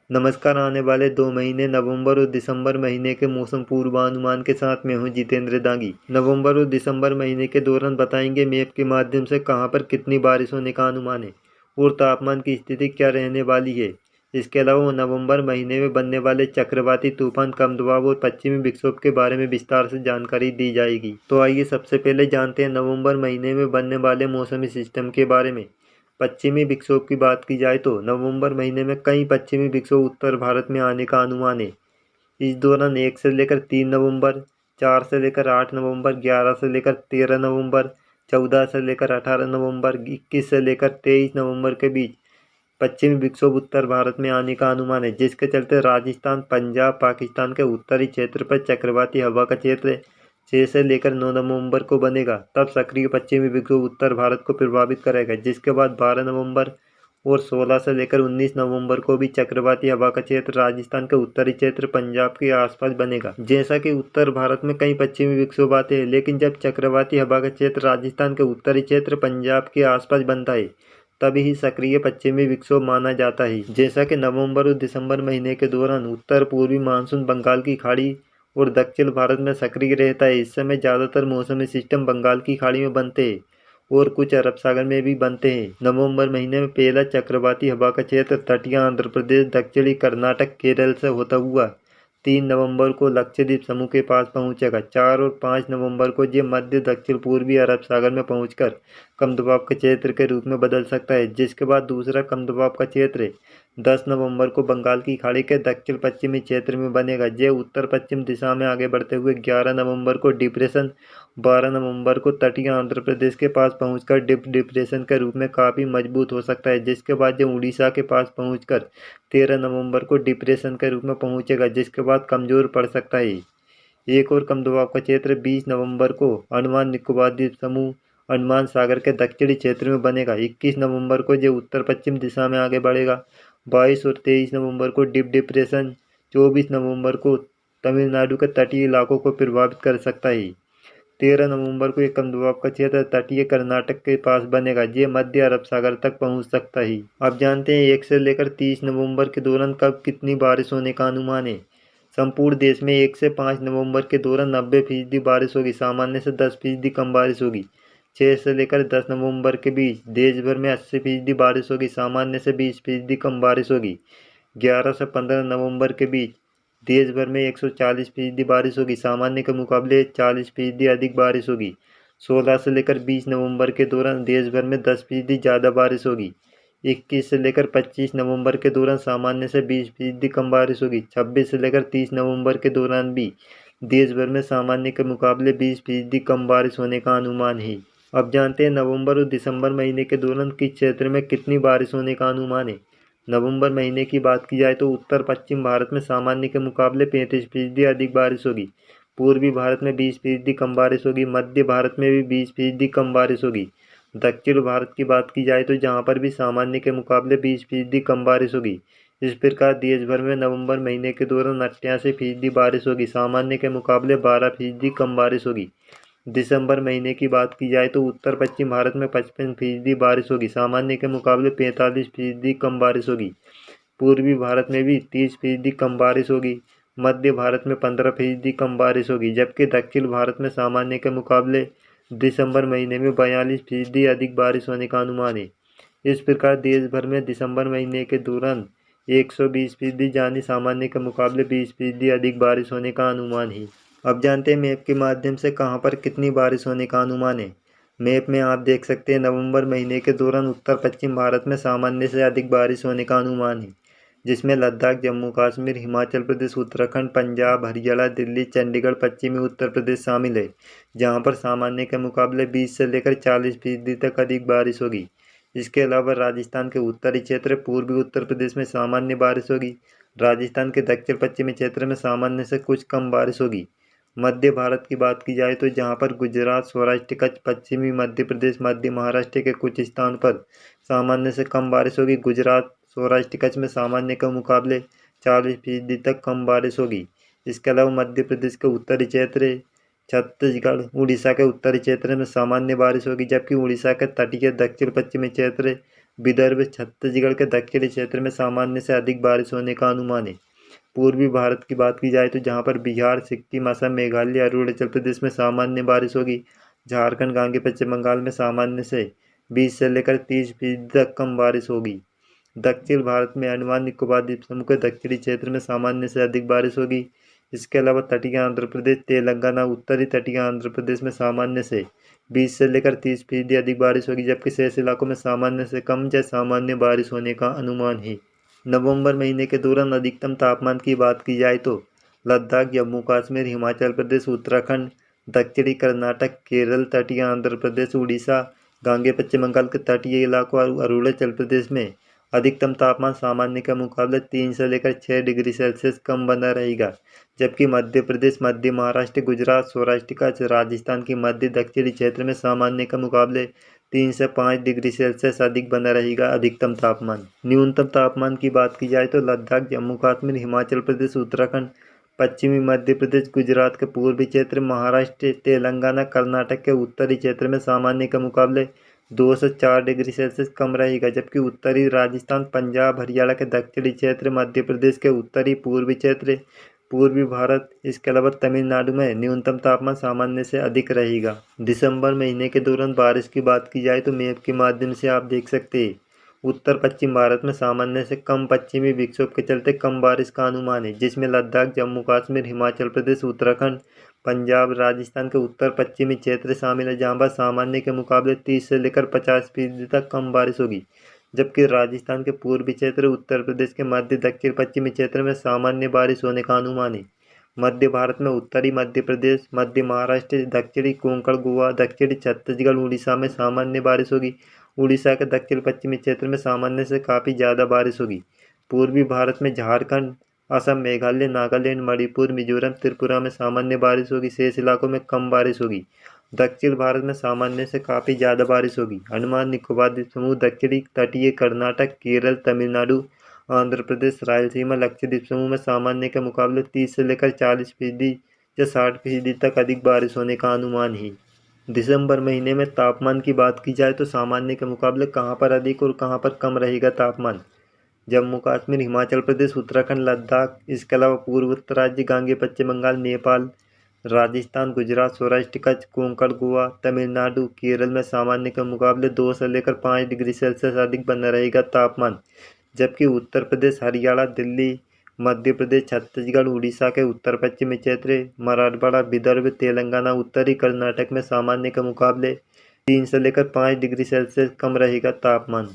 नमस्कार। आने वाले 2 महीने नवंबर और दिसंबर महीने के मौसम पूर्वानुमान के साथ मैं हूं जितेंद्र दांगी। नवंबर और दिसंबर महीने के दौरान बताएंगे मैप के माध्यम से कहां पर कितनी बारिश होने का अनुमान है और तापमान की स्थिति क्या रहने वाली है। इसके अलावा नवंबर महीने में बनने वाले चक्रवाती तूफान, कम दबाव और पश्चिमी विक्षोभ के बारे में विस्तार से जानकारी दी जाएगी। तो आइए सबसे पहले जानते हैं नवंबर महीने में बनने वाले मौसमी सिस्टम के बारे में। पश्चिमी विक्षोभ की बात की जाए तो नवंबर महीने में कई पश्चिमी विक्षोभ उत्तर भारत में आने का अनुमान है। इस दौरान 1 से लेकर 3 नवंबर, 4 से लेकर 8 नवंबर, 11 से लेकर 13 नवंबर, 14 से लेकर 18 नवंबर, 21 से लेकर 23 नवंबर के बीच पश्चिमी विक्षोभ उत्तर भारत में आने का अनुमान है, जिसके चलते राजस्थान, पंजाब, पाकिस्तान के उत्तरी क्षेत्र पर चक्रवाती हवा का क्षेत्र 6 से लेकर 9 नवंबर को बनेगा। तब सक्रिय पश्चिमी विक्षोभ उत्तर भारत को प्रभावित करेगा, जिसके बाद 12 नवंबर और 16 से लेकर 19 नवंबर को भी चक्रवाती हवा का क्षेत्र राजस्थान के उत्तरी क्षेत्र पंजाब के आसपास बनेगा। जैसा कि उत्तर भारत में कई पश्चिमी विक्षोभ आते हैं, लेकिन जब चक्रवाती हवा का क्षेत्र राजस्थान के उत्तरी क्षेत्र पंजाब के आसपास बनता है तभी ही सक्रिय पश्चिमी विक्षोभ माना जाता है। जैसा कि नवंबर और दिसंबर महीने के दौरान उत्तर पूर्वी मानसून बंगाल की खाड़ी और दक्षिण भारत में सक्रिय रहता है। इस समय ज़्यादातर मौसमी सिस्टम बंगाल की खाड़ी में बनते हैं और कुछ अरब सागर में भी बनते हैं। नवंबर महीने में पहला चक्रवाती हवा का क्षेत्र तटीय आंध्र प्रदेश, दक्षिणी कर्नाटक, केरल से होता हुआ 3 नवंबर को लक्षद्वीप समूह के पास पहुंचेगा। 4 और 5 नवंबर को ये मध्य दक्षिण पूर्वी अरब सागर में पहुंचकर कम दबाव के क्षेत्र के रूप में बदल सकता है, जिसके बाद दूसरा कम दबाव का क्षेत्र 10 नवंबर को बंगाल की खाड़ी के दक्षिण पश्चिमी क्षेत्र में बनेगा। ये उत्तर पश्चिम दिशा में आगे बढ़ते हुए 11 नवंबर को डिप्रेशन, 12 नवंबर को तटीय आंध्र प्रदेश के पास पहुंचकर डिप्रेशन के रूप में काफ़ी मजबूत हो सकता है, जिसके बाद ये उड़ीसा के पास पहुंचकर 13 नवंबर को डिप्रेशन के रूप में पहुंचेगा, जिसके बाद कमज़ोर पड़ सकता है। एक और कम दबाव का क्षेत्र 20 नवंबर को अंडमान निकोबार द्वीप समूह, अंडमान सागर के दक्षिणी क्षेत्र में बनेगा। 21 नवंबर को ये उत्तर पश्चिम दिशा में आगे बढ़ेगा। 22 और 23 नवंबर को डिप्रेशन, 24 नवंबर को तमिलनाडु के तटीय इलाकों को प्रभावित कर सकता है। 13 नवंबर को एक कम दबाव का क्षेत्र तटीय कर्नाटक के पास बनेगा। ये मध्य अरब सागर तक पहुंच सकता है। अब जानते हैं 1 से लेकर 30 नवंबर के दौरान कब कितनी बारिश होने का अनुमान है। संपूर्ण देश में 1 से 5 नवंबर के दौरान 90% बारिश होगी, सामान्य से 10% कम बारिश होगी। 6 से लेकर 10 नवंबर के बीच देश भर में 80% बारिश होगी, सामान्य से 20% कम बारिश होगी। 11 से 15 नवंबर के बीच देश भर में 140% बारिश होगी, सामान्य के मुकाबले 40% अधिक बारिश होगी। 16 से लेकर 20 नवंबर के दौरान देश भर में 10% ज़्यादा बारिश होगी। 21 से लेकर 25 नवंबर के दौरान सामान्य से 20% कम बारिश होगी। 26 से लेकर 30 नवंबर के दौरान भी देश भर में सामान्य के मुकाबले 20% कम बारिश होने का अनुमान है। अब जानते हैं नवंबर और दिसंबर महीने के दौरान किस क्षेत्र में कितनी बारिश होने का अनुमान है। नवंबर महीने की बात की जाए तो उत्तर पश्चिम भारत में सामान्य के मुकाबले 35% अधिक बारिश होगी। पूर्वी भारत में 20% कम बारिश होगी। मध्य भारत में भी 20% कम बारिश होगी। दक्षिण भारत की बात की जाए तो जहां पर भी सामान्य के मुकाबले 20% कम बारिश होगी। इस प्रकार देश भर में नवंबर महीने के दौरान 88% बारिश होगी, सामान्य के मुकाबले 12% कम बारिश होगी। दिसंबर महीने की बात की जाए तो उत्तर पश्चिम भारत में 55% बारिश होगी, सामान्य के मुकाबले 45% कम बारिश होगी। पूर्वी भारत में भी 30% कम बारिश होगी। मध्य भारत में 15% कम बारिश होगी, जबकि दक्षिण भारत में सामान्य के मुकाबले दिसंबर महीने में 42% अधिक बारिश होने का अनुमान है। इस प्रकार देश भर में दिसंबर महीने के दौरान 120% यानी सामान्य के मुकाबले 20% अधिक बारिश होने का अनुमान है। अब जानते हैं मैप के माध्यम से कहां पर कितनी बारिश होने का अनुमान है। मैप में आप देख सकते हैं नवंबर महीने के दौरान उत्तर पश्चिम भारत में सामान्य से अधिक बारिश होने का अनुमान है, जिसमें लद्दाख, जम्मू कश्मीर, हिमाचल प्रदेश, उत्तराखंड, पंजाब, हरियाणा, दिल्ली, चंडीगढ़, पश्चिमी उत्तर प्रदेश शामिल है, जहां पर सामान्य के मुकाबले 20 से लेकर 40% तक अधिक बारिश होगी। इसके अलावा राजस्थान के उत्तरी क्षेत्र, पूर्वी उत्तर प्रदेश में सामान्य बारिश होगी। राजस्थान के दक्षिण पश्चिमी क्षेत्र में सामान्य से कुछ कम बारिश होगी। मध्य भारत की बात की जाए तो जहां पर गुजरात, सौराष्ट्र, कच्छ, पश्चिमी मध्य प्रदेश, मध्य महाराष्ट्र के कुछ स्थान पर सामान्य से कम बारिश होगी। गुजरात, सौराष्ट्र, कच्छ में सामान्य के मुकाबले 40% तक कम बारिश होगी। इसके अलावा मध्य प्रदेश के उत्तरी क्षेत्र, छत्तीसगढ़ उड़ीसा के उत्तरी क्षेत्र में सामान्य बारिश होगी, जबकि उड़ीसा के तटीय दक्षिण पश्चिमी क्षेत्र, विदर्भ, छत्तीसगढ़ के दक्षिणी क्षेत्र में सामान्य से अधिक बारिश होने का अनुमान है। पूर्वी भारत की बात की जाए तो जहां पर बिहार, सिक्किम, असम, मेघालय, अरुणाचल प्रदेश में सामान्य बारिश होगी। झारखंड, गांगे, पश्चिम बंगाल में सामान्य से 20 से लेकर 30% तक कम बारिश होगी। दक्षिण भारत में अंडमान निकोबार द्वीप समूह के दक्षिणी क्षेत्र में सामान्य से अधिक बारिश होगी। इसके अलावा तटीय आंध्र प्रदेश, तेलंगाना, उत्तरी तटीय आंध्र प्रदेश में सामान्य से 20 से लेकर 30% अधिक बारिश होगी, जबकि शेष इलाकों में सामान्य से कम या सामान्य बारिश होने का अनुमान है। नवंबर महीने के दौरान अधिकतम तापमान की बात की जाए तो लद्दाख, जम्मू कश्मीर, हिमाचल प्रदेश, उत्तराखंड, दक्षिणी कर्नाटक, केरल, तटीय आंध्र प्रदेश, उड़ीसा, गांगे पश्चिम बंगाल के तटीय इलाकों और अरुणाचल प्रदेश में अधिकतम तापमान सामान्य के मुकाबले 3 से लेकर 6 डिग्री सेल्सियस कम बना रहेगा, जबकि मध्य प्रदेश, मध्य महाराष्ट्र, गुजरात, सौराष्ट्र कच्छ, राजस्थान की मध्य दक्षिणी क्षेत्र में सामान्य के मुकाबले 3 से 5 डिग्री सेल्सियस अधिक बना रहेगा अधिकतम तापमान। न्यूनतम तापमान की बात की जाए तो लद्दाख, जम्मू कश्मीर, हिमाचल प्रदेश, उत्तराखंड, पश्चिमी मध्य प्रदेश, गुजरात के पूर्वी क्षेत्र, महाराष्ट्र, तेलंगाना, कर्नाटक के उत्तरी क्षेत्र में सामान्य के मुकाबले 2 से 4 डिग्री सेल्सियस कम रहेगा, जबकि उत्तरी राजस्थान, पंजाब, हरियाणा के दक्षिणी क्षेत्र, मध्य प्रदेश के उत्तरी पूर्वी क्षेत्र, पूर्वी भारत, इसके अलावा तमिलनाडु में न्यूनतम तापमान सामान्य से अधिक रहेगा। दिसंबर महीने के दौरान बारिश की बात की जाए तो मैप के माध्यम से आप देख सकते हैं उत्तर पश्चिम भारत में सामान्य से कम पश्चिमी विक्षोभ के चलते कम बारिश का अनुमान है, जिसमें लद्दाख, जम्मू कश्मीर, हिमाचल प्रदेश, उत्तराखंड, पंजाब, राजस्थान के उत्तर पश्चिमी क्षेत्र शामिल है, जहां पर सामान्य के मुकाबले 30 से लेकर 50% तक कम बारिश होगी, जबकि राजस्थान के पूर्वी क्षेत्र, उत्तर प्रदेश के मध्य दक्षिण पश्चिमी क्षेत्र में सामान्य बारिश होने का अनुमान है। मध्य भारत में उत्तरी मध्य प्रदेश, मध्य महाराष्ट्र, दक्षिणी कोंकण, गोवा, दक्षिणी छत्तीसगढ़, उड़ीसा में सामान्य बारिश होगी। उड़ीसा के दक्षिण पश्चिमी क्षेत्र में सामान्य से काफ़ी ज़्यादा बारिश होगी। पूर्वी भारत में झारखंड, असम, मेघालय, नागालैंड, मणिपुर, मिजोरम, त्रिपुरा में सामान्य बारिश होगी, शेष इलाकों में कम बारिश होगी। दक्षिण भारत में सामान्य से काफ़ी ज़्यादा बारिश होगी। अंडमान निकोबार द्वीप समूह, दक्षिणी तटीय कर्नाटक, केरल, तमिलनाडु, आंध्र प्रदेश, रायलसीमा, लक्षद्वीप समूह में सामान्य के मुकाबले 30 से लेकर 40% या 60% तक अधिक बारिश होने का अनुमान है। दिसंबर महीने में तापमान की बात की जाए तो सामान्य के मुकाबले कहाँ पर अधिक और कहाँ पर कम रहेगा तापमान। जम्मू कश्मीर, हिमाचल प्रदेश, उत्तराखंड, लद्दाख, इसके अलावा पूर्वोत्तर राज्य, गांगे पश्चिम बंगाल, नेपाल, राजस्थान, गुजरात, सौराष्ट्र कच्छ, कोंकण, गोवा, तमिलनाडु, केरल में सामान्य के मुकाबले 2 से लेकर 5 डिग्री सेल्सियस अधिक बना रहेगा तापमान, जबकि उत्तर प्रदेश, हरियाणा, दिल्ली, मध्य प्रदेश, छत्तीसगढ़, उड़ीसा के उत्तर पश्चिमी क्षेत्र, मराठवाड़ा, विदर्भ, तेलंगाना, उत्तरी कर्नाटक में सामान्य के मुकाबले 3 से लेकर 5 डिग्री सेल्सियस कम रहेगा तापमान।